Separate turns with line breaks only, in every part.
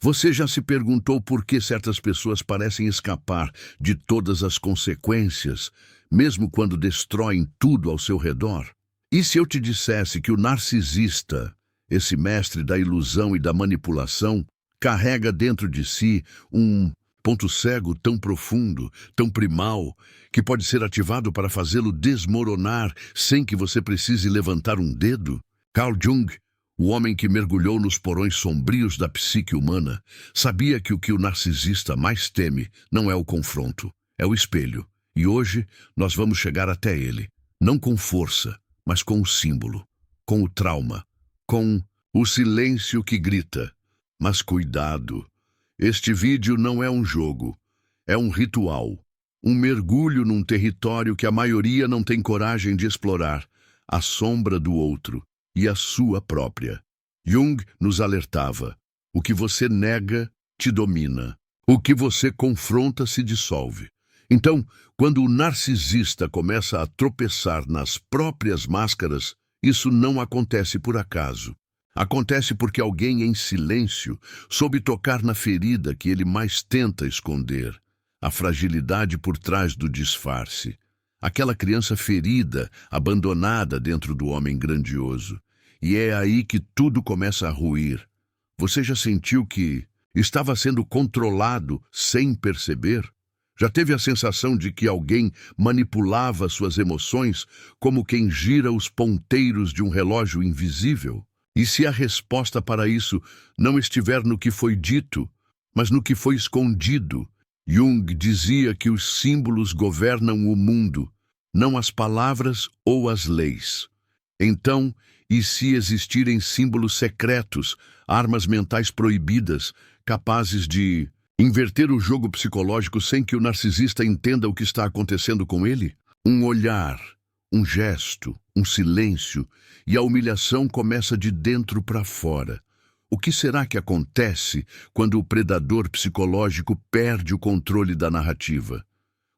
Você já se perguntou por que certas pessoas parecem escapar de todas as consequências, mesmo quando destroem tudo ao seu redor? E se eu te dissesse que o narcisista, esse mestre da ilusão e da manipulação, carrega dentro de si um ponto cego tão profundo, tão primal, que pode ser ativado para fazê-lo desmoronar sem que você precise levantar um dedo? Carl Jung, o homem que mergulhou nos porões sombrios da psique humana, sabia que o narcisista mais teme não é o confronto, é o espelho. E hoje nós vamos chegar até ele, não com força, mas com o símbolo, com o trauma, com o silêncio que grita. Mas cuidado, este vídeo não é um jogo, é um ritual, um mergulho num território que a maioria não tem coragem de explorar, a sombra do outro e a sua própria. Jung nos alertava: o que você nega te domina, o que você confronta se dissolve. Então, quando o narcisista começa a tropeçar nas próprias máscaras, isso não acontece por acaso. Acontece porque alguém em silêncio soube tocar na ferida que ele mais tenta esconder, a fragilidade por trás do disfarce. Aquela criança ferida, abandonada dentro do homem grandioso. E é aí que tudo começa a ruir. Você já sentiu que estava sendo controlado sem perceber? Já teve a sensação de que alguém manipulava suas emoções como quem gira os ponteiros de um relógio invisível? E se a resposta para isso não estiver no que foi dito, mas no que foi escondido? Jung dizia que os símbolos governam o mundo, não as palavras ou as leis. Então, e se existirem símbolos secretos, armas mentais proibidas, capazes de inverter o jogo psicológico sem que o narcisista entenda o que está acontecendo com ele? Um olhar, um gesto, um silêncio, e a humilhação começa de dentro para fora. O que será que acontece quando o predador psicológico perde o controle da narrativa?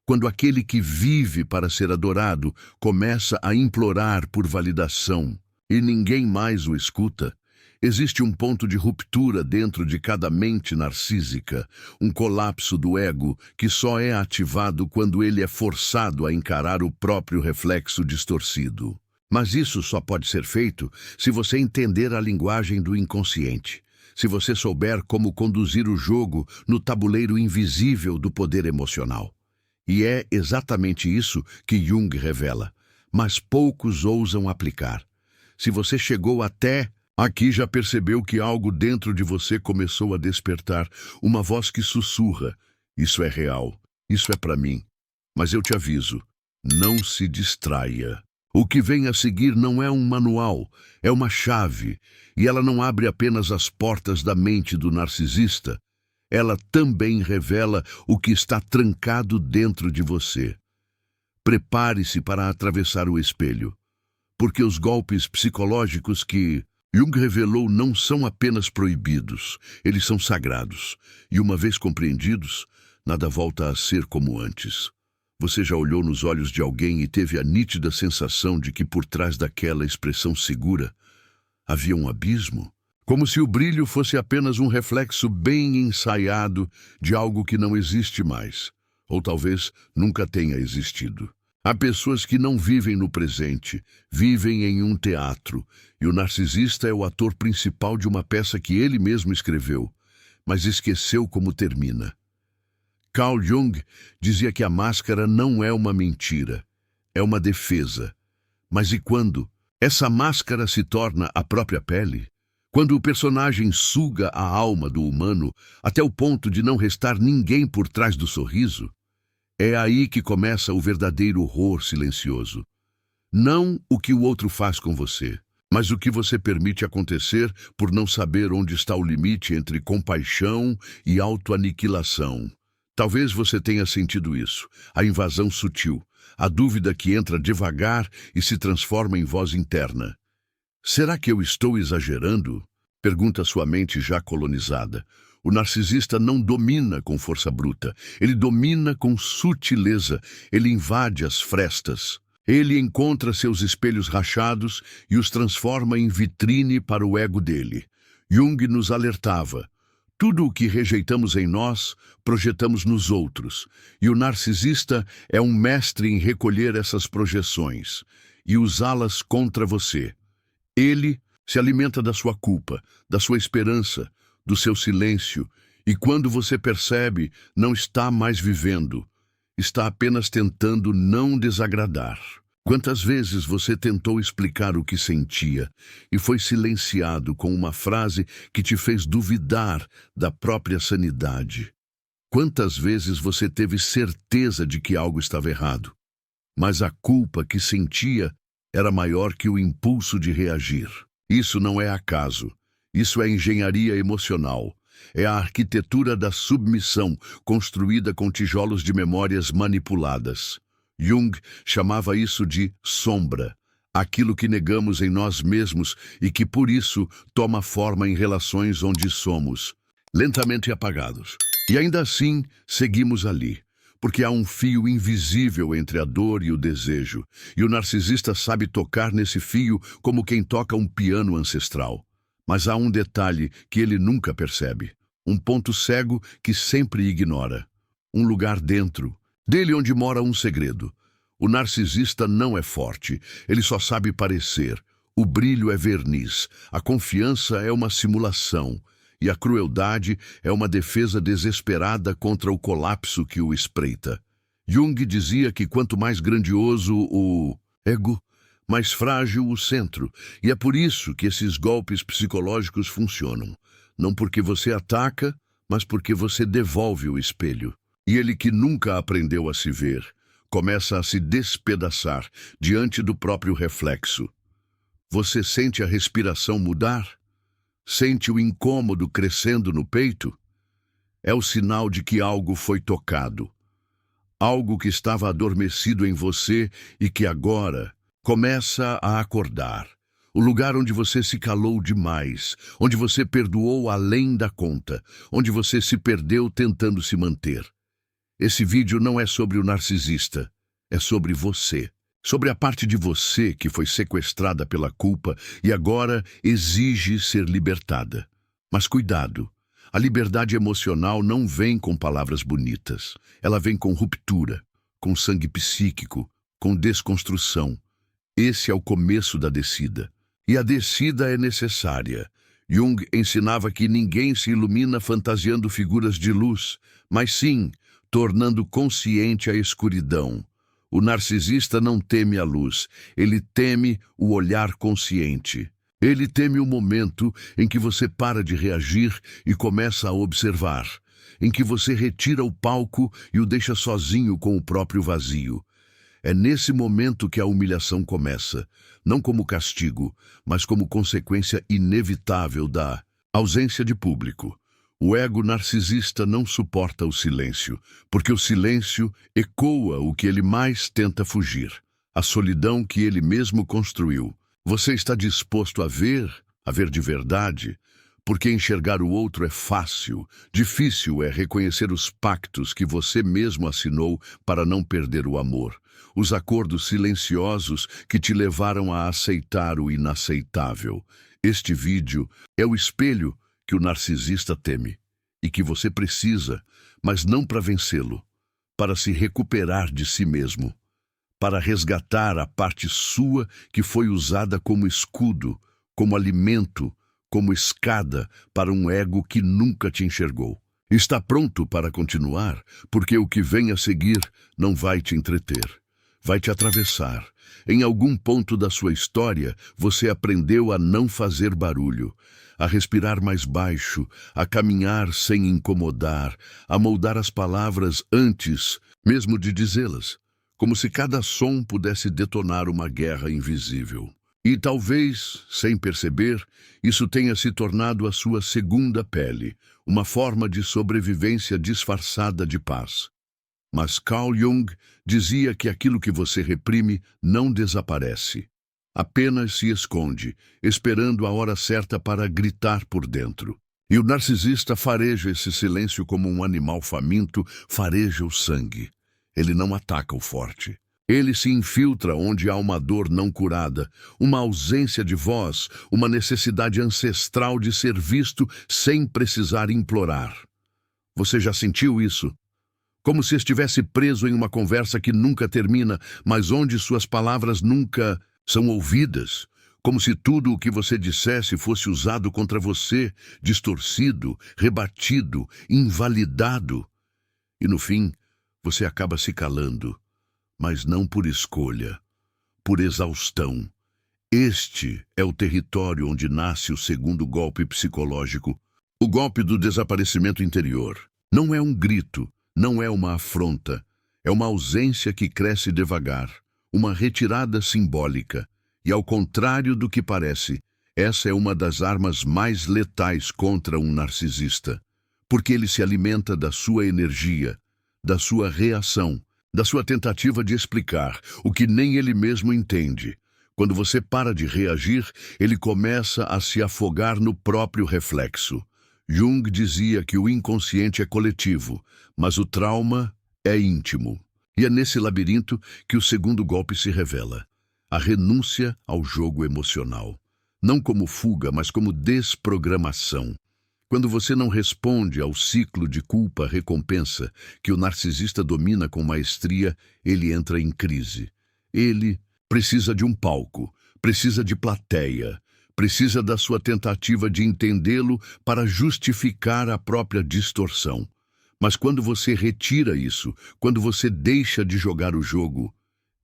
Quando aquele que vive para ser adorado começa a implorar por validação e ninguém mais o escuta? Existe um ponto de ruptura dentro de cada mente narcísica, um colapso do ego que só é ativado quando ele é forçado a encarar o próprio reflexo distorcido. Mas isso só pode ser feito se você entender a linguagem do inconsciente, se você souber como conduzir o jogo no tabuleiro invisível do poder emocional. E é exatamente isso que Jung revela, mas poucos ousam aplicar. Se você chegou até aqui, já percebeu que algo dentro de você começou a despertar, uma voz que sussurra: isso é real, isso é para mim. Mas eu te aviso, não se distraia. O que vem a seguir não é um manual, é uma chave, e ela não abre apenas as portas da mente do narcisista, ela também revela o que está trancado dentro de você. Prepare-se para atravessar o espelho, porque os golpes psicológicos que Jung revelou não são apenas proibidos, eles são sagrados, e uma vez compreendidos, nada volta a ser como antes. Você já olhou nos olhos de alguém e teve a nítida sensação de que por trás daquela expressão segura havia um abismo? Como se o brilho fosse apenas um reflexo bem ensaiado de algo que não existe mais, ou talvez nunca tenha existido. Há pessoas que não vivem no presente, vivem em um teatro, e o narcisista é o ator principal de uma peça que ele mesmo escreveu, mas esqueceu como termina. Carl Jung dizia que a máscara não é uma mentira, é uma defesa. Mas e quando essa máscara se torna a própria pele? Quando o personagem suga a alma do humano até o ponto de não restar ninguém por trás do sorriso? É aí que começa o verdadeiro horror silencioso. Não o que o outro faz com você, mas o que você permite acontecer por não saber onde está o limite entre compaixão e autoaniquilação. Talvez você tenha sentido isso, a invasão sutil, a dúvida que entra devagar e se transforma em voz interna. Será que eu estou exagerando? Pergunta sua mente já colonizada. O narcisista não domina com força bruta, ele domina com sutileza, ele invade as frestas. Ele encontra seus espelhos rachados e os transforma em vitrine para o ego dele. Jung nos alertava: Tudo o que rejeitamos em nós, projetamos nos outros, e o narcisista é um mestre em recolher essas projeções e usá-las contra você. Ele se alimenta da sua culpa, da sua esperança, do seu silêncio, e quando você percebe, não está mais vivendo, está apenas tentando não desagradar. Quantas vezes você tentou explicar o que sentia e foi silenciado com uma frase que te fez duvidar da própria sanidade? Quantas vezes você teve certeza de que algo estava errado, mas a culpa que sentia era maior que o impulso de reagir? Isso não é acaso. Isso é engenharia emocional. É a arquitetura da submissão construída com tijolos de memórias manipuladas. Jung chamava isso de sombra, aquilo que negamos em nós mesmos e que, por isso, toma forma em relações onde somos lentamente apagados. E ainda assim, seguimos ali, porque há um fio invisível entre a dor e o desejo, e o narcisista sabe tocar nesse fio como quem toca um piano ancestral. Mas há um detalhe que ele nunca percebe, um ponto cego que sempre ignora, um lugar dentro dele onde mora um segredo. O narcisista não é forte, ele só sabe parecer. O brilho é verniz, a confiança é uma simulação, e a crueldade é uma defesa desesperada contra o colapso que o espreita. Jung dizia que quanto mais grandioso o ego, mais frágil o centro, e é por isso que esses golpes psicológicos funcionam. Não porque você ataca, mas porque você devolve o espelho. E ele que nunca aprendeu a se ver, começa a se despedaçar diante do próprio reflexo. Você sente a respiração mudar? Sente o incômodo crescendo no peito? É o sinal de que algo foi tocado. Algo que estava adormecido em você e que agora começa a acordar. O lugar onde você se calou demais, onde você perdoou além da conta, onde você se perdeu tentando se manter. Esse vídeo não é sobre o narcisista, é sobre você. Sobre a parte de você que foi sequestrada pela culpa e agora exige ser libertada. Mas cuidado, a liberdade emocional não vem com palavras bonitas. Ela vem com ruptura, com sangue psíquico, com desconstrução. Esse é o começo da descida. E a descida é necessária. Jung ensinava que ninguém se ilumina fantasiando figuras de luz, mas sim tornando consciente a escuridão. O narcisista não teme a luz, ele teme o olhar consciente. Ele teme o momento em que você para de reagir e começa a observar, em que você retira o palco e o deixa sozinho com o próprio vazio. É nesse momento que a humilhação começa, não como castigo, mas como consequência inevitável da ausência de público. O ego narcisista não suporta o silêncio, porque o silêncio ecoa o que ele mais tenta fugir, a solidão que ele mesmo construiu. Você está disposto a ver de verdade, porque enxergar o outro é fácil, difícil é reconhecer os pactos que você mesmo assinou para não perder o amor, os acordos silenciosos que te levaram a aceitar o inaceitável. Este vídeo é o espelho que o narcisista teme e que você precisa, mas não para vencê-lo, para se recuperar de si mesmo, para resgatar a parte sua que foi usada como escudo, como alimento, como escada para um ego que nunca te enxergou. Está pronto para continuar, porque o que vem a seguir não vai te entreter, vai te atravessar. Em algum ponto da sua história, você aprendeu a não fazer barulho, a respirar mais baixo, a caminhar sem incomodar, a moldar as palavras antes mesmo de dizê-las, como se cada som pudesse detonar uma guerra invisível. E talvez, sem perceber, isso tenha se tornado a sua segunda pele, uma forma de sobrevivência disfarçada de paz. Mas Carl Jung dizia que aquilo que você reprime não desaparece. Apenas se esconde, esperando a hora certa para gritar por dentro. E o narcisista fareja esse silêncio como um animal faminto fareja o sangue. Ele não ataca o forte, Ele se infiltra onde há uma dor não curada, uma ausência de voz, uma necessidade ancestral de ser visto sem precisar implorar. Você já sentiu isso? Como se estivesse preso em uma conversa que nunca termina, mas onde suas palavras nunca são ouvidas. Como se tudo o que você dissesse fosse usado contra você, distorcido, rebatido, invalidado. E no fim, você acaba se calando, mas não por escolha, por exaustão. Este é o território onde nasce o segundo golpe psicológico, o golpe do desaparecimento interior. Não é um grito, não é uma afronta, é uma ausência que cresce devagar, uma retirada simbólica. E ao contrário do que parece, essa é uma das armas mais letais contra um narcisista, porque ele se alimenta da sua energia, da sua reação, da sua tentativa de explicar o que nem ele mesmo entende. Quando você para de reagir, ele começa a se afogar no próprio reflexo. Jung dizia que o inconsciente é coletivo, mas o trauma é íntimo. E é nesse labirinto que o segundo golpe se revela. A renúncia ao jogo emocional. Não como fuga, mas como desprogramação. Quando você não responde ao ciclo de culpa-recompensa que o narcisista domina com maestria, ele entra em crise. Ele precisa de um palco, precisa de plateia, precisa da sua tentativa de entendê-lo para justificar a própria distorção. Mas quando você retira isso, quando você deixa de jogar o jogo,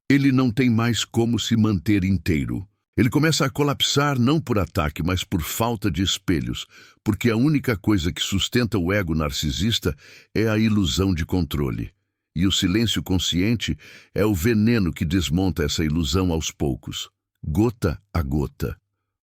ele não tem mais como se manter inteiro. Ele começa a colapsar não por ataque, mas por falta de espelhos, porque a única coisa que sustenta o ego narcisista é a ilusão de controle. E o silêncio consciente é o veneno que desmonta essa ilusão aos poucos, gota a gota.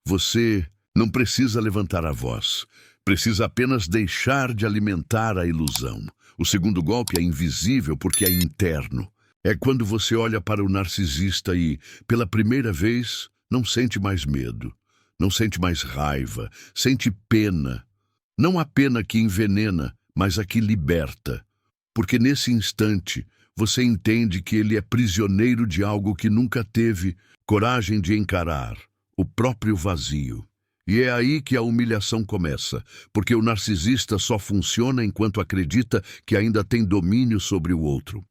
Você não precisa levantar a voz, precisa apenas deixar de alimentar a ilusão. O segundo golpe é invisível porque é interno. É quando você olha para o narcisista e, pela primeira vez, não sente mais medo, não sente mais raiva, sente pena. Não a pena que envenena, mas a que liberta. Porque nesse instante, você entende que ele é prisioneiro de algo que nunca teve coragem de encarar, o próprio vazio. E é aí que a humilhação começa, porque o narcisista só funciona enquanto acredita que ainda tem domínio sobre o outro.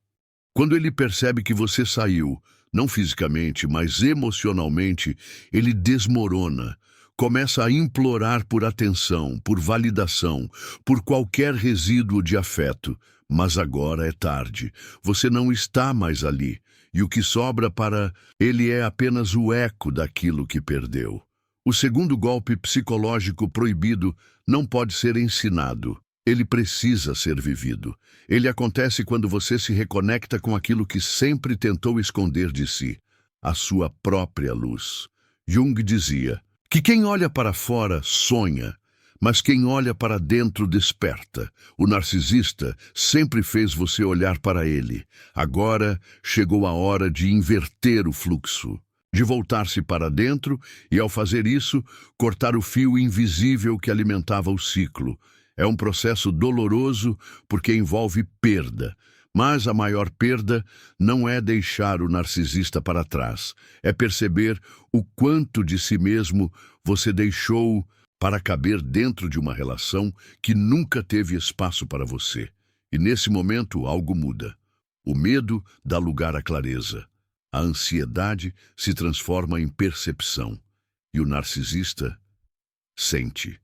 Quando ele percebe que você saiu, não fisicamente, mas emocionalmente, ele desmorona, começa a implorar por atenção, por validação, por qualquer resíduo de afeto. Mas agora é tarde, você não está mais ali, e o que sobra para ele é apenas o eco daquilo que perdeu. O segundo golpe psicológico proibido não pode ser ensinado. Ele precisa ser vivido. Ele acontece quando você se reconecta com aquilo que sempre tentou esconder de si, a sua própria luz. Jung dizia que quem olha para fora sonha, mas quem olha para dentro desperta. O narcisista sempre fez você olhar para ele. Agora chegou a hora de inverter o fluxo, de voltar-se para dentro e, ao fazer isso, cortar o fio invisível que alimentava o ciclo. É um processo doloroso porque envolve perda, mas a maior perda não é deixar o narcisista para trás, é perceber o quanto de si mesmo você deixou para caber dentro de uma relação que nunca teve espaço para você. E nesse momento algo muda. O medo dá lugar à clareza. A ansiedade se transforma em percepção. E o narcisista sente.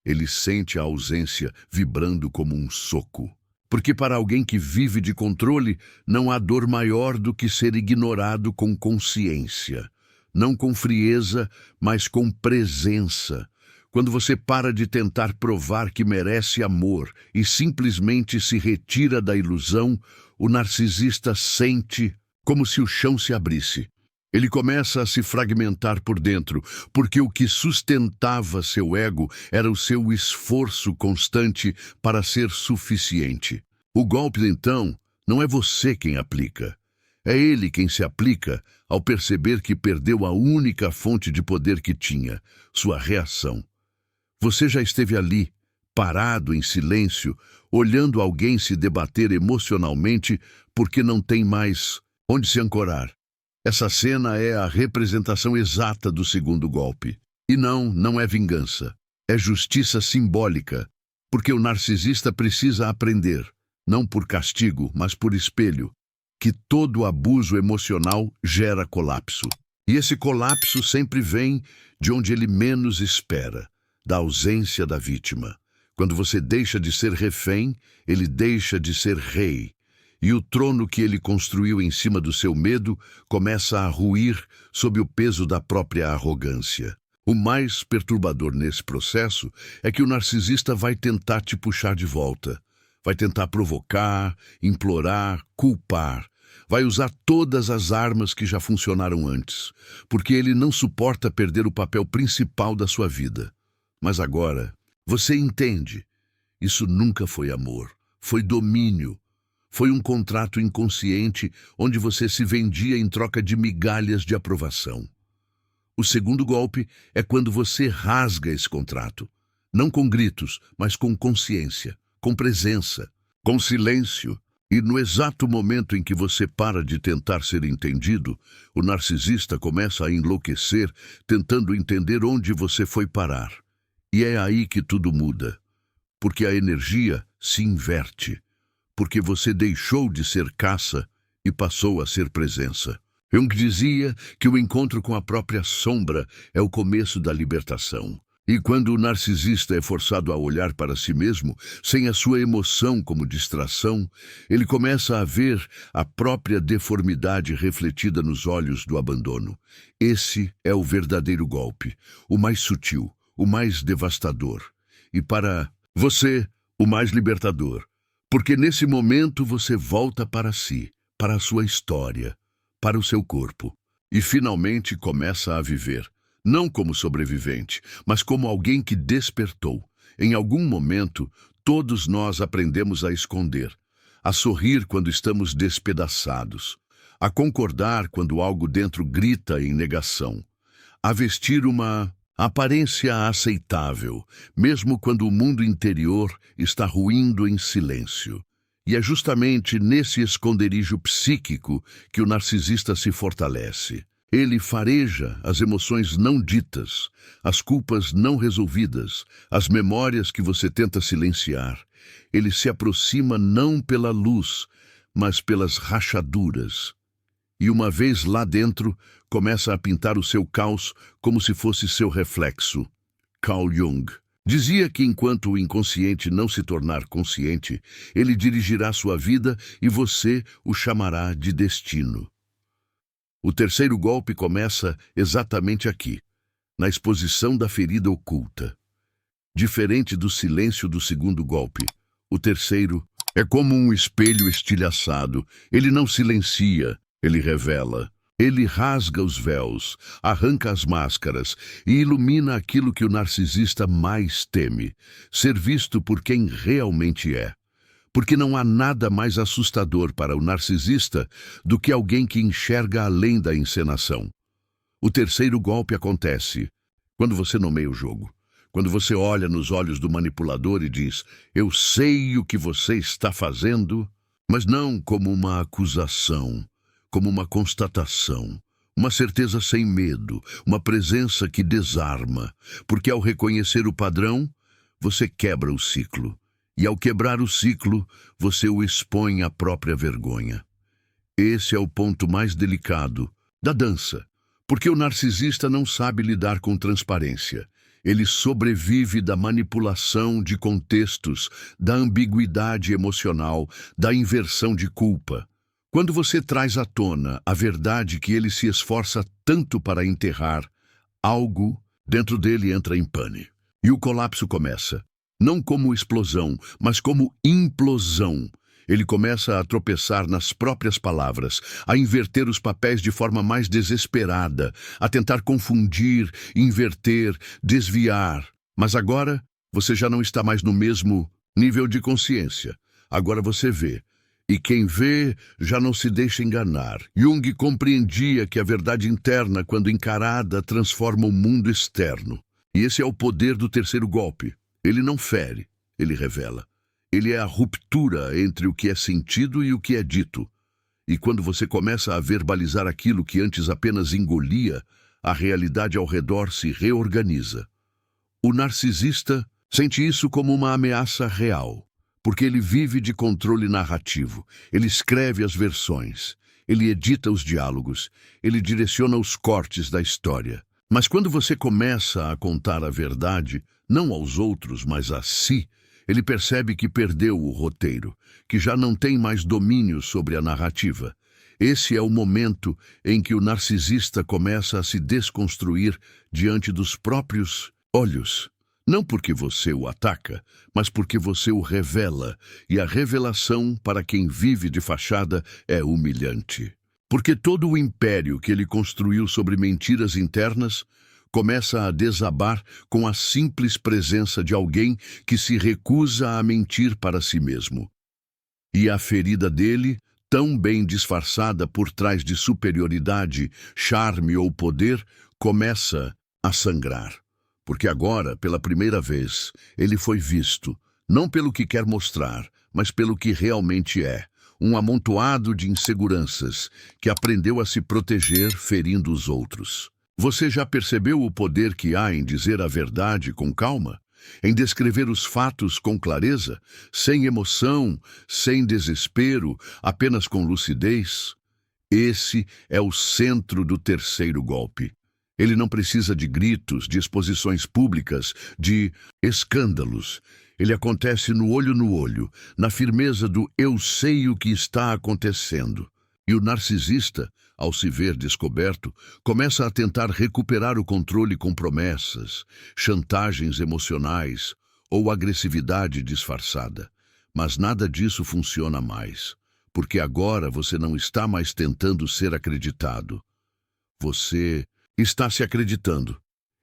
Ele sente a ausência vibrando como um soco. Porque para alguém que vive de controle, não há dor maior do que ser ignorado com consciência. Não com frieza, mas com presença. Quando você para de tentar provar que merece amor e simplesmente se retira da ilusão, o narcisista sente como se o chão se abrisse. Ele começa a se fragmentar por dentro, porque o que sustentava seu ego era o seu esforço constante para ser suficiente. O golpe, então, não é você quem aplica. É ele quem se aplica ao perceber que perdeu a única fonte de poder que tinha, sua reação. Você já esteve ali, parado em silêncio, olhando alguém se debater emocionalmente porque não tem mais onde se ancorar. Essa cena é a representação exata do segundo golpe. E não é vingança. É justiça simbólica, porque o narcisista precisa aprender, não por castigo, mas por espelho, que todo abuso emocional gera colapso. E esse colapso sempre vem de onde ele menos espera, da ausência da vítima. Quando você deixa de ser refém, ele deixa de ser rei. E o trono que ele construiu em cima do seu medo começa a ruir sob o peso da própria arrogância. O mais perturbador nesse processo é que o narcisista vai tentar te puxar de volta. Vai tentar provocar, implorar, culpar. Vai usar todas as armas que já funcionaram antes, porque ele não suporta perder o papel principal da sua vida. Mas agora, você entende. Isso nunca foi amor, foi domínio. Foi um contrato inconsciente onde você se vendia em troca de migalhas de aprovação. O segundo golpe é quando você rasga esse contrato. Não com gritos, mas com consciência, com presença, com silêncio. E no exato momento em que você para de tentar ser entendido, o narcisista começa a enlouquecer, tentando entender onde você foi parar. E é aí que tudo muda. Porque a energia se inverte. Porque você deixou de ser caça e passou a ser presença. Jung dizia que o encontro com a própria sombra é o começo da libertação. E quando o narcisista é forçado a olhar para si mesmo, sem a sua emoção como distração, ele começa a ver a própria deformidade refletida nos olhos do abandono. Esse é o verdadeiro golpe, o mais sutil, o mais devastador. E para você, o mais libertador. Porque nesse momento você volta para si, para a sua história, para o seu corpo, e finalmente começa a viver, não como sobrevivente, mas como alguém que despertou. Em algum momento, todos nós aprendemos a esconder, a sorrir quando estamos despedaçados, a concordar quando algo dentro grita em negação, a vestir uma aparência aceitável, mesmo quando o mundo interior está ruindo em silêncio. E é justamente nesse esconderijo psíquico que o narcisista se fortalece. Ele fareja as emoções não ditas, as culpas não resolvidas, as memórias que você tenta silenciar. Ele se aproxima não pela luz, mas pelas rachaduras. E uma vez lá dentro, começa a pintar o seu caos como se fosse seu reflexo. Carl Jung dizia que enquanto o inconsciente não se tornar consciente, ele dirigirá sua vida e você o chamará de destino. O terceiro golpe começa exatamente aqui, na exposição da ferida oculta. Diferente do silêncio do segundo golpe, o terceiro é como um espelho estilhaçado. Ele não silencia, ele revela. Ele rasga os véus, arranca as máscaras e ilumina aquilo que o narcisista mais teme, ser visto por quem realmente é. Porque não há nada mais assustador para o narcisista do que alguém que enxerga além da encenação. O terceiro golpe acontece quando você nomeia o jogo. Quando você olha nos olhos do manipulador e diz, eu sei o que você está fazendo, mas não como uma acusação, como uma constatação, uma certeza sem medo, uma presença que desarma, porque ao reconhecer o padrão, você quebra o ciclo. E ao quebrar o ciclo, você o expõe à própria vergonha. Esse é o ponto mais delicado da dança, porque o narcisista não sabe lidar com transparência. Ele sobrevive da manipulação de contextos, da ambiguidade emocional, da inversão de culpa. Quando você traz à tona a verdade que ele se esforça tanto para enterrar, algo dentro dele entra em pane. E o colapso começa. Não como explosão, mas como implosão. Ele começa a tropeçar nas próprias palavras, a inverter os papéis de forma mais desesperada, a tentar confundir, inverter, desviar. Mas agora, você já não está mais no mesmo nível de consciência. Agora você vê. E quem vê já não se deixa enganar. Jung compreendia que a verdade interna, quando encarada, transforma o mundo externo. E esse é o poder do terceiro golpe. Ele não fere, ele revela. Ele é a ruptura entre o que é sentido e o que é dito. E quando você começa a verbalizar aquilo que antes apenas engolia, a realidade ao redor se reorganiza. O narcisista sente isso como uma ameaça real, porque ele vive de controle narrativo, ele escreve as versões, ele edita os diálogos, ele direciona os cortes da história. Mas quando você começa a contar a verdade, não aos outros, mas a si, ele percebe que perdeu o roteiro, que já não tem mais domínio sobre a narrativa. Esse é o momento em que o narcisista começa a se desconstruir diante dos próprios olhos. Não porque você o ataca, mas porque você o revela, e a revelação, para quem vive de fachada, é humilhante. Porque todo o império que ele construiu sobre mentiras internas começa a desabar com a simples presença de alguém que se recusa a mentir para si mesmo. E a ferida dele, tão bem disfarçada por trás de superioridade, charme ou poder, começa a sangrar. Porque agora, pela primeira vez, ele foi visto, não pelo que quer mostrar, mas pelo que realmente é. Um amontoado de inseguranças que aprendeu a se proteger ferindo os outros. Você já percebeu o poder que há em dizer a verdade com calma? Em descrever os fatos com clareza, sem emoção, sem desespero, apenas com lucidez? Esse é o centro do terceiro golpe. Ele não precisa de gritos, de exposições públicas, de escândalos. Ele acontece no olho, na firmeza do eu sei o que está acontecendo. E o narcisista, ao se ver descoberto, começa a tentar recuperar o controle com promessas, chantagens emocionais ou agressividade disfarçada. Mas nada disso funciona mais, porque agora você não está mais tentando ser acreditado. Você está se acreditando.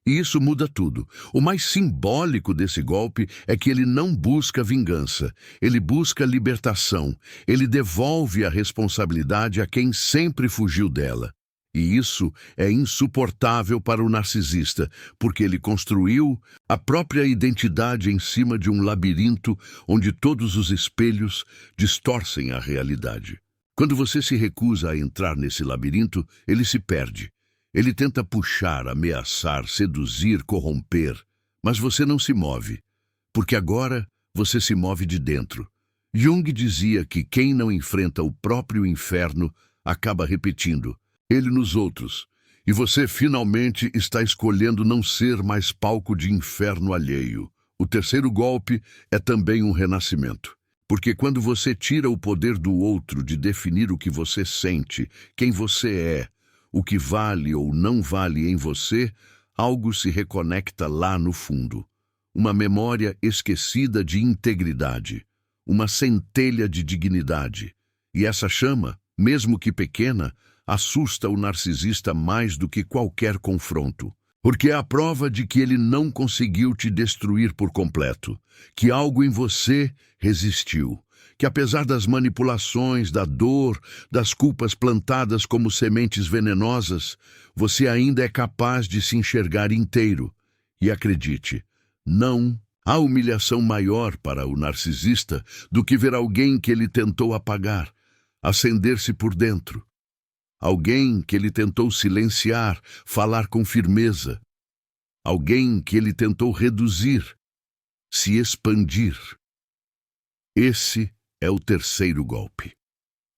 E isso muda tudo. O mais simbólico desse golpe é que ele não busca vingança, ele busca libertação, ele devolve a responsabilidade a quem sempre fugiu dela. E isso é insuportável para o narcisista, porque ele construiu a própria identidade em cima de um labirinto onde todos os espelhos distorcem a realidade. Quando você se recusa a entrar nesse labirinto, ele se perde. Ele tenta puxar, ameaçar, seduzir, corromper, mas você não se move, porque agora você se move de dentro. Jung dizia que quem não enfrenta o próprio inferno acaba repetindo ele nos outros, e você finalmente está escolhendo não ser mais palco de inferno alheio. O terceiro golpe é também um renascimento, porque quando você tira o poder do outro de definir o que você sente, quem você é, o que vale ou não vale em você, algo se reconecta lá no fundo. Uma memória esquecida de integridade, uma centelha de dignidade. E essa chama, mesmo que pequena, assusta o narcisista mais do que qualquer confronto. Porque é a prova de que ele não conseguiu te destruir por completo, que algo em você resistiu. Que apesar das manipulações, da dor, das culpas plantadas como sementes venenosas, você ainda é capaz de se enxergar inteiro. E acredite, não há humilhação maior para o narcisista do que ver alguém que ele tentou apagar, acender-se por dentro. Alguém que ele tentou silenciar, falar com firmeza. Alguém que ele tentou reduzir, se expandir. Esse é o terceiro golpe.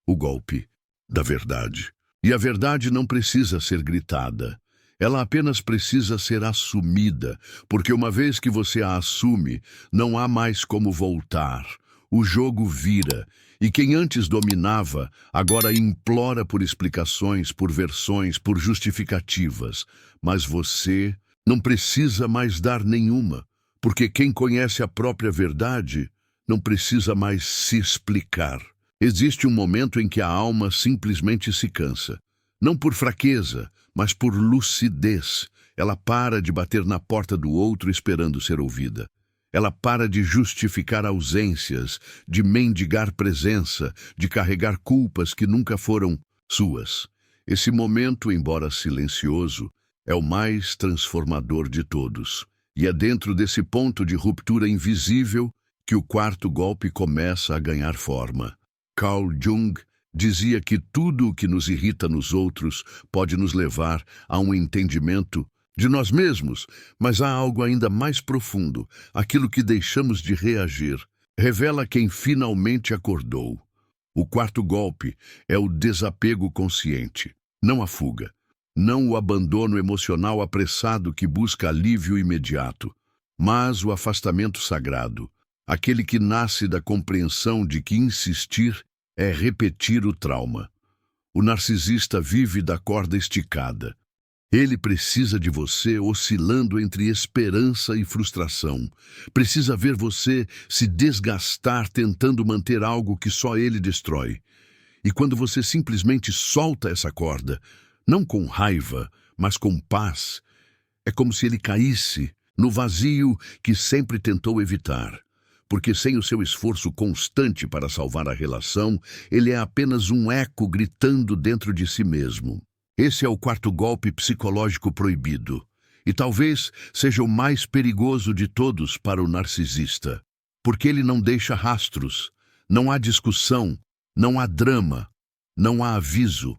O golpe da verdade. E a verdade não precisa ser gritada. Ela apenas precisa ser assumida, porque uma vez que você a assume, não há mais como voltar. O jogo vira, e quem antes dominava, agora implora por explicações, por versões, por justificativas. Mas você não precisa mais dar nenhuma, porque quem conhece a própria verdade não precisa mais se explicar. Existe um momento em que a alma simplesmente se cansa. Não por fraqueza, mas por lucidez. Ela para de bater na porta do outro esperando ser ouvida. Ela para de justificar ausências, de mendigar presença, de carregar culpas que nunca foram suas. Esse momento, embora silencioso, é o mais transformador de todos. E é dentro desse ponto de ruptura invisível que o quarto golpe começa a ganhar forma. Carl Jung Dizia que tudo o que nos irrita nos outros pode nos levar a um entendimento de nós mesmos, mas há algo ainda mais profundo, aquilo que deixamos de reagir. Revela quem finalmente acordou. O quarto golpe é o desapego consciente, não a fuga, não o abandono emocional apressado que busca alívio imediato, mas o afastamento sagrado, aquele que nasce da compreensão de que insistir é repetir o trauma. O narcisista vive da corda esticada. Ele precisa de você oscilando entre esperança e frustração. Precisa ver você se desgastar tentando manter algo que só ele destrói. E quando você simplesmente solta essa corda, não com raiva, mas com paz, é como se ele caísse no vazio que sempre tentou evitar. Porque sem o seu esforço constante para salvar a relação, ele é apenas um eco gritando dentro de si mesmo. Esse é o quarto golpe psicológico proibido, e talvez seja o mais perigoso de todos para o narcisista, porque ele não deixa rastros, não há discussão, não há drama, não há aviso,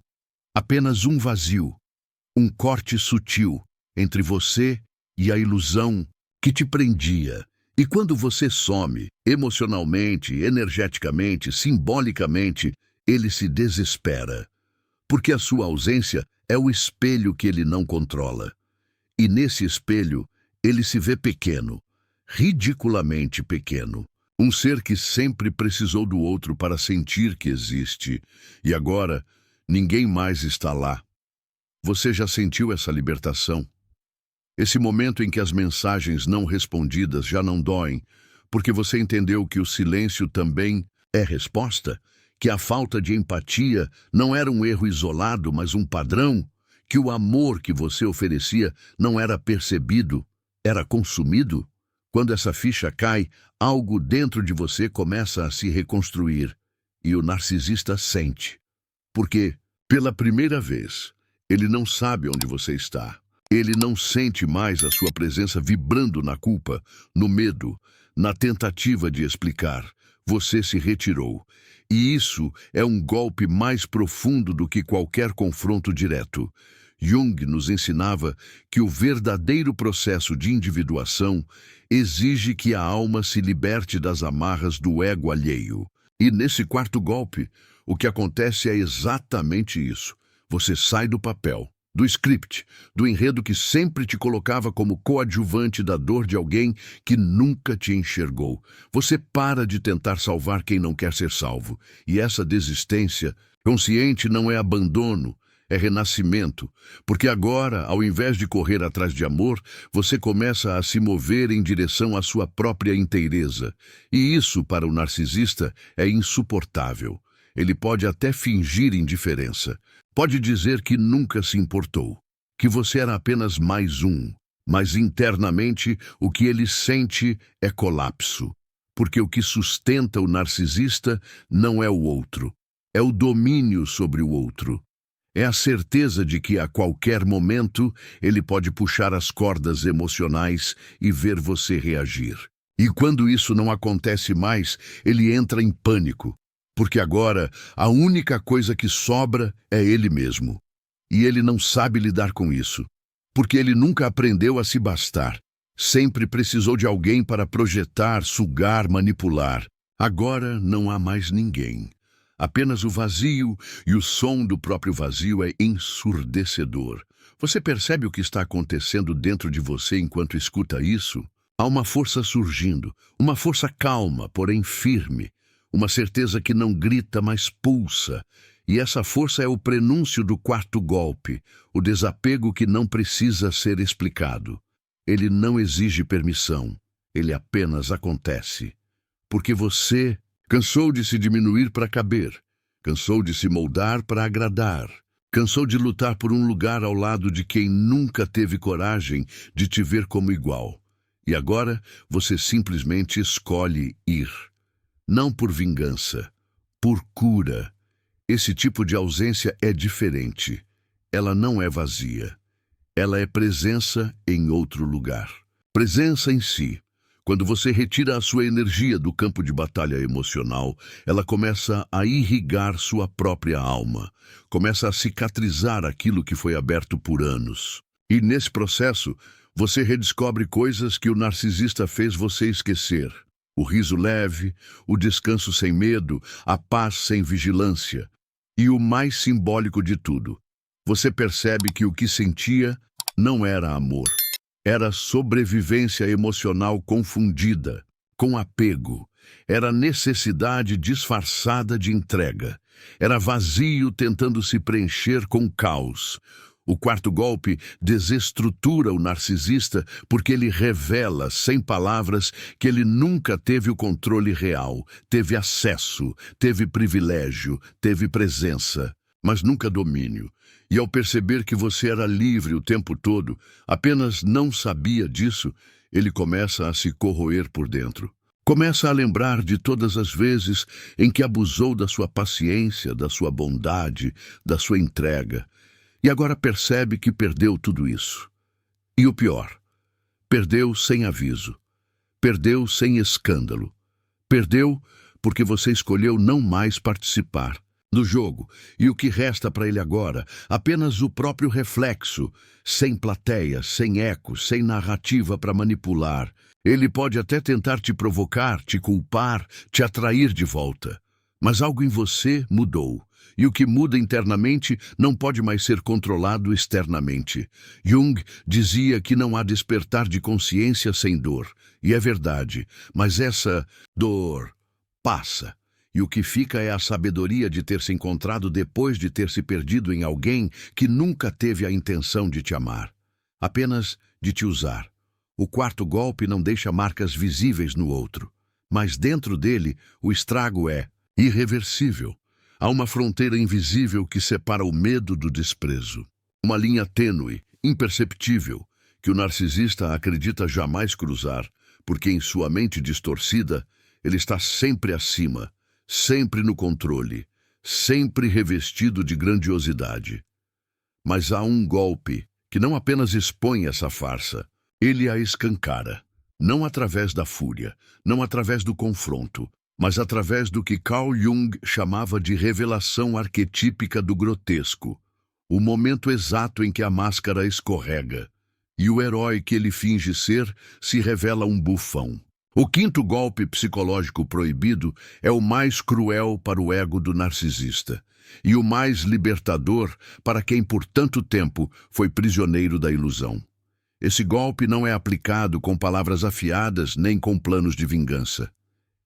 apenas um vazio, um corte sutil entre você e a ilusão que te prendia. E quando você some, emocionalmente, energeticamente, simbolicamente, ele se desespera. Porque a sua ausência é o espelho que ele não controla. E nesse espelho, ele se vê pequeno, ridiculamente pequeno. Um ser que sempre precisou do outro para sentir que existe. E agora, ninguém mais está lá. Você já sentiu essa libertação? Esse momento em que as mensagens não respondidas já não doem, porque você entendeu que o silêncio também é resposta? Que a falta de empatia não era um erro isolado, mas um padrão, que o amor que você oferecia não era percebido, era consumido? Quando essa ficha cai, algo dentro de você começa a se reconstruir, e o narcisista sente. Porque, pela primeira vez, ele não sabe onde você está. Ele não sente mais a sua presença vibrando na culpa, no medo, na tentativa de explicar. Você se retirou. E isso é um golpe mais profundo do que qualquer confronto direto. Jung nos ensinava que o verdadeiro processo de individuação exige que a alma se liberte das amarras do ego alheio. E nesse quarto golpe, o que acontece é exatamente isso. Você sai do papel, do script, do enredo que sempre te colocava como coadjuvante da dor de alguém que nunca te enxergou. Você para de tentar salvar quem não quer ser salvo. E essa desistência consciente não é abandono, é renascimento. Porque agora, ao invés de correr atrás de amor, você começa a se mover em direção à sua própria inteireza. E isso, para o narcisista, é insuportável. Ele pode até fingir indiferença. Pode dizer que nunca se importou, que você era apenas mais um, mas internamente o que ele sente é colapso, porque o que sustenta o narcisista não é o outro, é o domínio sobre o outro. É a certeza de que a qualquer momento ele pode puxar as cordas emocionais e ver você reagir. E quando isso não acontece mais, ele entra em pânico. Porque agora a única coisa que sobra é ele mesmo. E ele não sabe lidar com isso. Porque ele nunca aprendeu a se bastar. Sempre precisou de alguém para projetar, sugar, manipular. Agora não há mais ninguém. Apenas o vazio, e o som do próprio vazio é ensurdecedor. Você percebe o que está acontecendo dentro de você enquanto escuta isso? Há uma força surgindo, uma força calma, porém firme. Uma certeza que não grita, mas pulsa. E essa força é o prenúncio do quarto golpe, o desapego que não precisa ser explicado. Ele não exige permissão, ele apenas acontece. Porque você cansou de se diminuir para caber, cansou de se moldar para agradar, cansou de lutar por um lugar ao lado de quem nunca teve coragem de te ver como igual. E agora você simplesmente escolhe ir. Não por vingança, por cura. Esse tipo de ausência é diferente. Ela não é vazia. Ela é presença em outro lugar. Presença em si, Quando você retira a sua energia do campo de batalha emocional, ela começa a irrigar sua própria alma, começa a cicatrizar aquilo que foi aberto por anos. E nesse processo, você redescobre coisas que o narcisista fez você esquecer. O riso leve, o descanso sem medo, a paz sem vigilância. E o mais simbólico de tudo, você percebe que o que sentia não era amor. Era sobrevivência emocional confundida com apego. Era necessidade disfarçada de entrega. Era vazio tentando se preencher com caos. O quarto golpe desestrutura o narcisista porque ele revela, sem palavras, que ele nunca teve o controle real, teve acesso, teve privilégio, teve presença, mas nunca domínio. E ao perceber que você era livre o tempo todo, apenas não sabia disso, ele começa a se corroer por dentro. Começa a lembrar de todas as vezes em que abusou da sua paciência, da sua bondade, da sua entrega. E agora percebe que perdeu tudo isso. E o pior, perdeu sem aviso. Perdeu sem escândalo. Perdeu porque você escolheu não mais participar do jogo, e o que resta para ele agora? Apenas o próprio reflexo, sem plateia, sem eco, sem narrativa para manipular. Ele pode até tentar te provocar, te culpar, te atrair de volta. Mas algo em você mudou, e o que muda internamente não pode mais ser controlado externamente. Jung dizia que não há despertar de consciência sem dor, e é verdade, mas essa dor passa. E o que fica é a sabedoria de ter se encontrado depois de ter se perdido em alguém que nunca teve a intenção de te amar, apenas de te usar. O quarto golpe não deixa marcas visíveis no outro, mas dentro dele o estrago é irreversível. Há uma fronteira invisível que separa o medo do desprezo. Uma linha tênue, imperceptível, que o narcisista acredita jamais cruzar, porque em sua mente distorcida, ele está sempre acima, sempre no controle, sempre revestido de grandiosidade. Mas há um golpe que não apenas expõe essa farsa, ele a escancara, não através da fúria, não através do confronto, mas através do que Carl Jung chamava de revelação arquetípica do grotesco, o momento exato em que a máscara escorrega, e o herói que ele finge ser se revela um bufão. O quinto golpe psicológico proibido é o mais cruel para o ego do narcisista e o mais libertador para quem por tanto tempo foi prisioneiro da ilusão. Esse golpe não é aplicado com palavras afiadas nem com planos de vingança.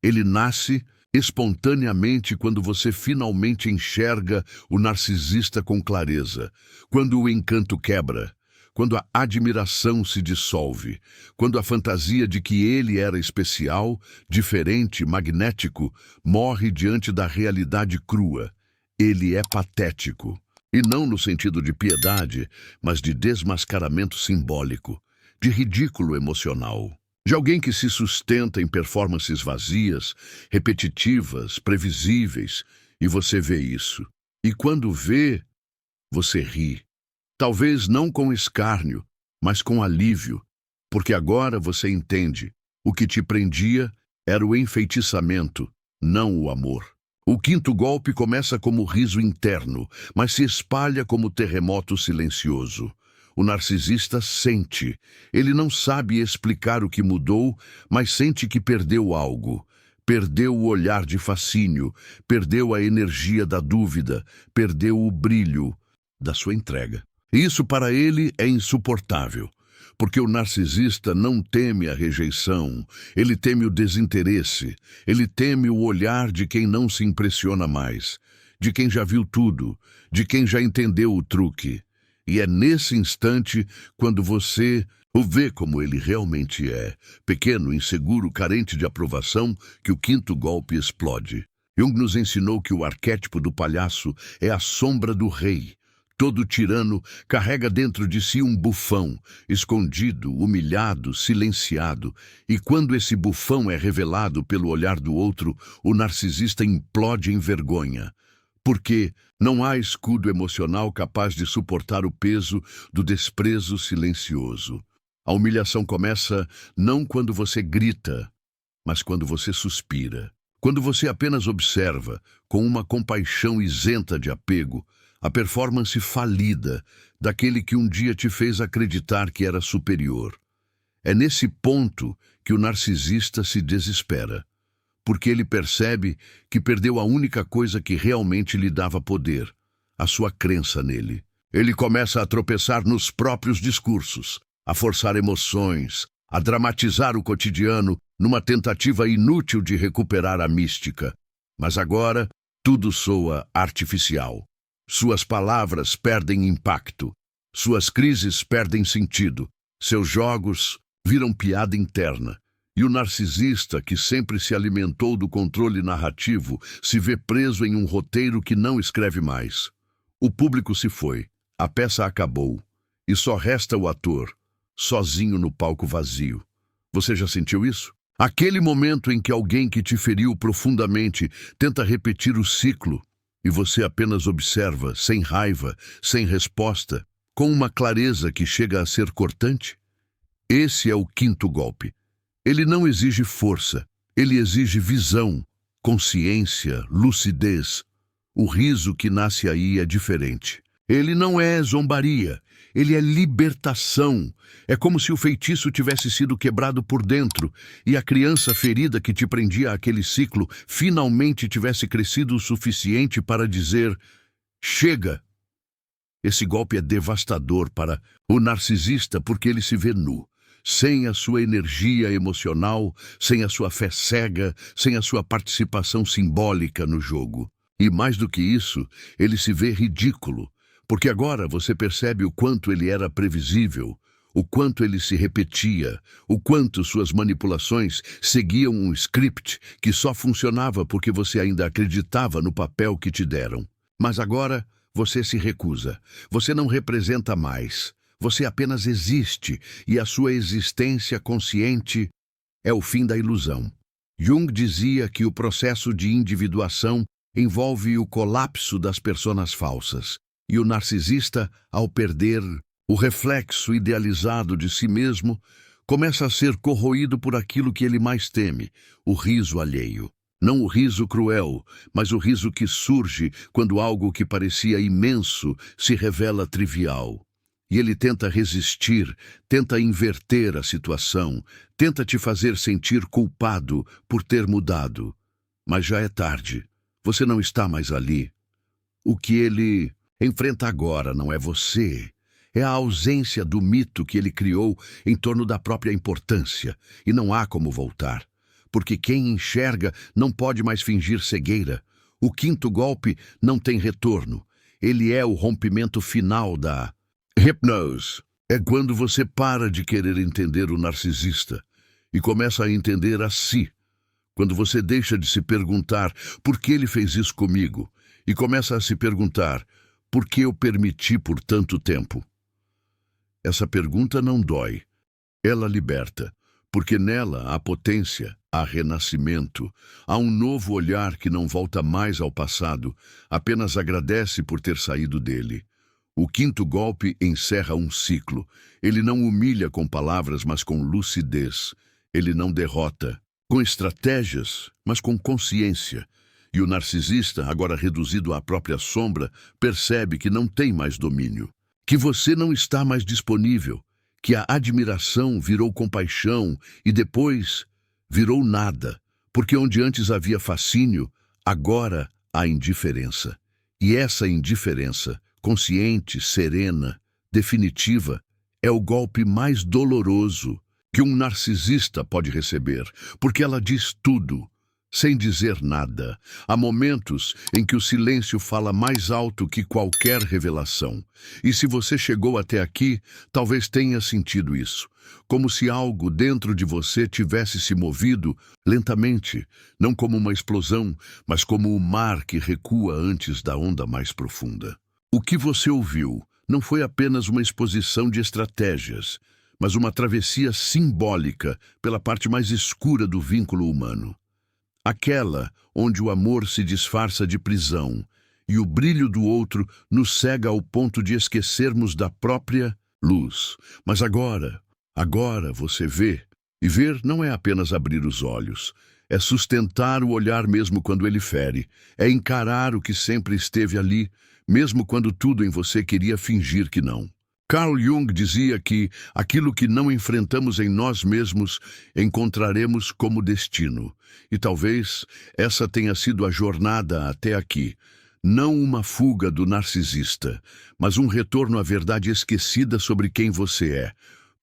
Ele nasce espontaneamente quando você finalmente enxerga o narcisista com clareza, quando o encanto quebra, quando a admiração se dissolve, quando a fantasia de que ele era especial, diferente, magnético, morre diante da realidade crua. Ele é patético, e não no sentido de piedade, mas de desmascaramento simbólico, de ridículo emocional, de alguém que se sustenta em performances vazias, repetitivas, previsíveis, e você vê isso. E quando vê, você ri. Talvez não com escárnio, mas com alívio, porque agora você entende. O que te prendia era o enfeitiçamento, não o amor. O quinto golpe começa como riso interno, mas se espalha como terremoto silencioso. O narcisista sente. Ele não sabe explicar o que mudou, mas sente que perdeu algo. Perdeu o olhar de fascínio, perdeu a energia da dúvida, perdeu o brilho da sua entrega. Isso para ele é insuportável, porque o narcisista não teme a rejeição, ele teme o desinteresse, ele teme o olhar de quem não se impressiona mais, de quem já viu tudo, de quem já entendeu o truque. E é nesse instante, quando você o vê como ele realmente é, pequeno, inseguro, carente de aprovação, que o quinto golpe explode. Jung nos ensinou que o arquétipo do palhaço é a sombra do rei. Todo tirano carrega dentro de si um bufão, escondido, humilhado, silenciado, e quando esse bufão é revelado pelo olhar do outro, o narcisista implode em vergonha, porque não há escudo emocional capaz de suportar o peso do desprezo silencioso. A humilhação começa não quando você grita, mas quando você suspira. Quando você apenas observa, com uma compaixão isenta de apego, a performance falida daquele que um dia te fez acreditar que era superior. É nesse ponto que o narcisista se desespera, porque ele percebe que perdeu a única coisa que realmente lhe dava poder, a sua crença nele. Ele começa a tropeçar nos próprios discursos, a forçar emoções, a dramatizar o cotidiano numa tentativa inútil de recuperar a mística. Mas agora, tudo soa artificial. Suas palavras perdem impacto, suas crises perdem sentido, seus jogos viram piada interna. E o narcisista, que sempre se alimentou do controle narrativo, se vê preso em um roteiro que não escreve mais. O público se foi, a peça acabou, e só resta o ator, sozinho no palco vazio. Você já sentiu isso? Aquele momento em que alguém que te feriu profundamente tenta repetir o ciclo, e você apenas observa, sem raiva, sem resposta, com uma clareza que chega a ser cortante? Esse é o quinto golpe. Ele não exige força, ele exige visão, consciência, lucidez. O riso que nasce aí é diferente. Ele não é zombaria, ele é libertação. É como se o feitiço tivesse sido quebrado por dentro e a criança ferida que te prendia àquele ciclo finalmente tivesse crescido o suficiente para dizer: chega! Esse golpe é devastador para o narcisista porque ele se vê nu. Sem a sua energia emocional, sem a sua fé cega, sem a sua participação simbólica no jogo. E mais do que isso, ele se vê ridículo, porque agora você percebe o quanto ele era previsível, o quanto ele se repetia, o quanto suas manipulações seguiam um script que só funcionava porque você ainda acreditava no papel que te deram. Mas agora você se recusa, você não representa mais. Você apenas existe, e a sua existência consciente é o fim da ilusão. Jung dizia que o processo de individuação envolve o colapso das personas falsas, e o narcisista, ao perder o reflexo idealizado de si mesmo, começa a ser corroído por aquilo que ele mais teme, o riso alheio. Não o riso cruel, mas o riso que surge quando algo que parecia imenso se revela trivial. E ele tenta resistir, tenta inverter a situação, tenta te fazer sentir culpado por ter mudado. Mas já é tarde. Você não está mais ali. O que ele enfrenta agora não é você. É a ausência do mito que ele criou em torno da própria importância. E não há como voltar. Porque quem enxerga não pode mais fingir cegueira. O quinto golpe não tem retorno. Ele é o rompimento final da hipnose. É quando você para de querer entender o narcisista e começa a entender a si. Quando você deixa de se perguntar por que ele fez isso comigo e começa a se perguntar por que eu permiti por tanto tempo. Essa pergunta não dói. Ela liberta, porque nela há potência, há renascimento, há um novo olhar que não volta mais ao passado, apenas agradece por ter saído dele. O quinto golpe encerra um ciclo. Ele não humilha com palavras, mas com lucidez. Ele não derrota com estratégias, mas com consciência. E o narcisista, agora reduzido à própria sombra, percebe que não tem mais domínio, que você não está mais disponível, que a admiração virou compaixão e depois virou nada, porque onde antes havia fascínio, agora há indiferença. E essa indiferença, consciente, serena, definitiva, é o golpe mais doloroso que um narcisista pode receber, porque ela diz tudo, sem dizer nada. Há momentos em que o silêncio fala mais alto que qualquer revelação. E se você chegou até aqui, talvez tenha sentido isso, como se algo dentro de você tivesse se movido lentamente, não como uma explosão, mas como o mar que recua antes da onda mais profunda. O que você ouviu não foi apenas uma exposição de estratégias, mas uma travessia simbólica pela parte mais escura do vínculo humano. Aquela onde o amor se disfarça de prisão e o brilho do outro nos cega ao ponto de esquecermos da própria luz. Mas agora Agora você vê, e ver não é apenas abrir os olhos, é sustentar o olhar mesmo quando ele fere, é encarar o que sempre esteve ali, mesmo quando tudo em você queria fingir que não. Carl Jung dizia que aquilo que não enfrentamos em nós mesmos encontraremos como destino. E talvez essa tenha sido a jornada até aqui. Não uma fuga do narcisista, mas um retorno à verdade esquecida sobre quem você é.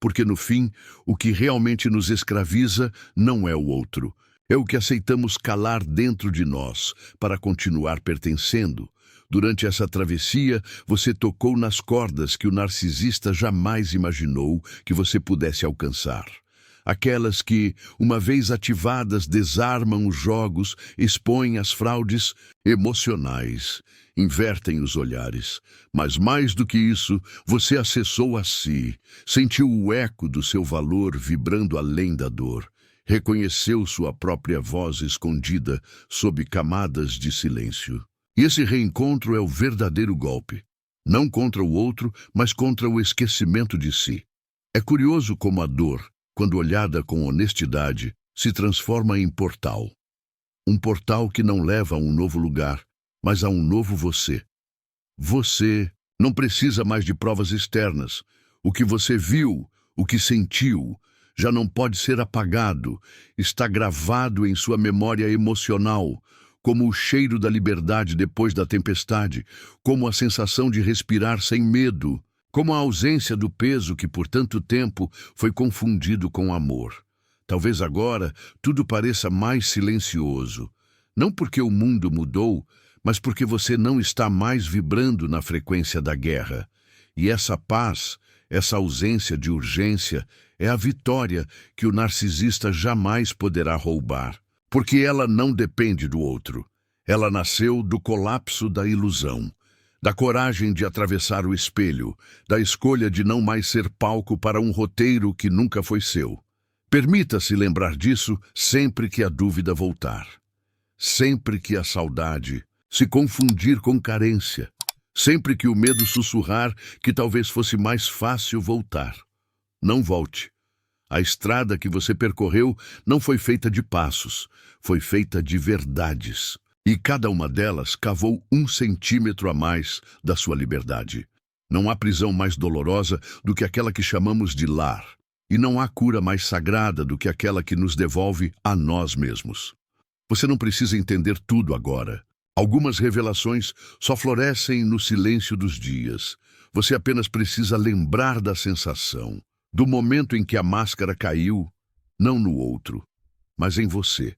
Porque no fim, o que realmente nos escraviza não é o outro. É o que aceitamos calar dentro de nós para continuar pertencendo. Durante essa travessia, você tocou nas cordas que o narcisista jamais imaginou que você pudesse alcançar. Aquelas que, uma vez ativadas, desarmam os jogos, expõem as fraudes emocionais, invertem os olhares. Mas mais do que isso, você acessou a si, sentiu o eco do seu valor vibrando além da dor. Reconheceu sua própria voz escondida sob camadas de silêncio. E esse reencontro é o verdadeiro golpe. Não contra o outro, mas contra o esquecimento de si. É curioso como a dor, quando olhada com honestidade, se transforma em portal. Um portal que não leva a um novo lugar, mas a um novo você. Você não precisa mais de provas externas. O que você viu, o que sentiu, já não pode ser apagado. Está gravado em sua memória emocional, como o cheiro da liberdade depois da tempestade, como a sensação de respirar sem medo, como a ausência do peso que por tanto tempo foi confundido com amor. Talvez agora tudo pareça mais silencioso, não porque o mundo mudou, mas porque você não está mais vibrando na frequência da guerra. E essa paz, essa ausência de urgência, é a vitória que o narcisista jamais poderá roubar. Porque ela não depende do outro. Ela nasceu do colapso da ilusão, da coragem de atravessar o espelho, da escolha de não mais ser palco para um roteiro que nunca foi seu. Permita-se lembrar disso sempre que a dúvida voltar. Sempre que a saudade se confundir com carência. Sempre que o medo sussurrar que talvez fosse mais fácil voltar. Não volte. A estrada que você percorreu não foi feita de passos, foi feita de verdades. E cada uma delas cavou 1 centímetro a mais da sua liberdade. Não há prisão mais dolorosa do que aquela que chamamos de lar. E não há cura mais sagrada do que aquela que nos devolve a nós mesmos. Você não precisa entender tudo agora. Algumas revelações só florescem no silêncio dos dias. Você apenas precisa lembrar da sensação, do momento em que a máscara caiu, não no outro, mas em você.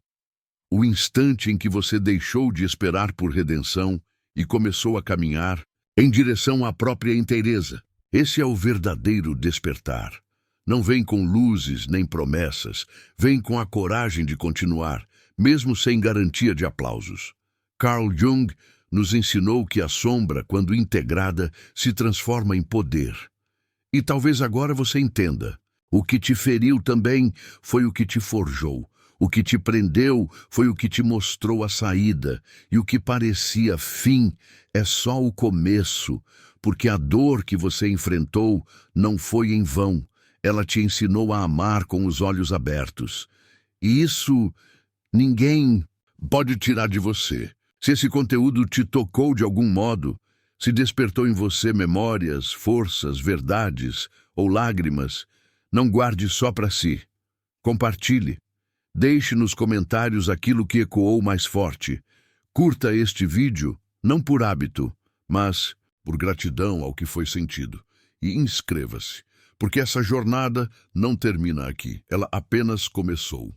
O instante em que você deixou de esperar por redenção e começou a caminhar em direção à própria inteireza. Esse é o verdadeiro despertar. Não vem com luzes nem promessas, vem com a coragem de continuar, mesmo sem garantia de aplausos. Carl Jung nos ensinou que a sombra, quando integrada, se transforma em poder. E talvez agora você entenda. O que te feriu também foi o que te forjou. O que te prendeu foi o que te mostrou a saída. E o que parecia fim é só o começo, porque a dor que você enfrentou não foi em vão. Ela te ensinou a amar com os olhos abertos. E isso ninguém pode tirar de você. Se esse conteúdo te tocou de algum modo, se despertou em você memórias, forças, verdades ou lágrimas, não guarde só para si. Compartilhe. Deixe nos comentários aquilo que ecoou mais forte. Curta este vídeo, não por hábito, mas por gratidão ao que foi sentido. E inscreva-se, porque essa jornada não termina aqui. Ela apenas começou.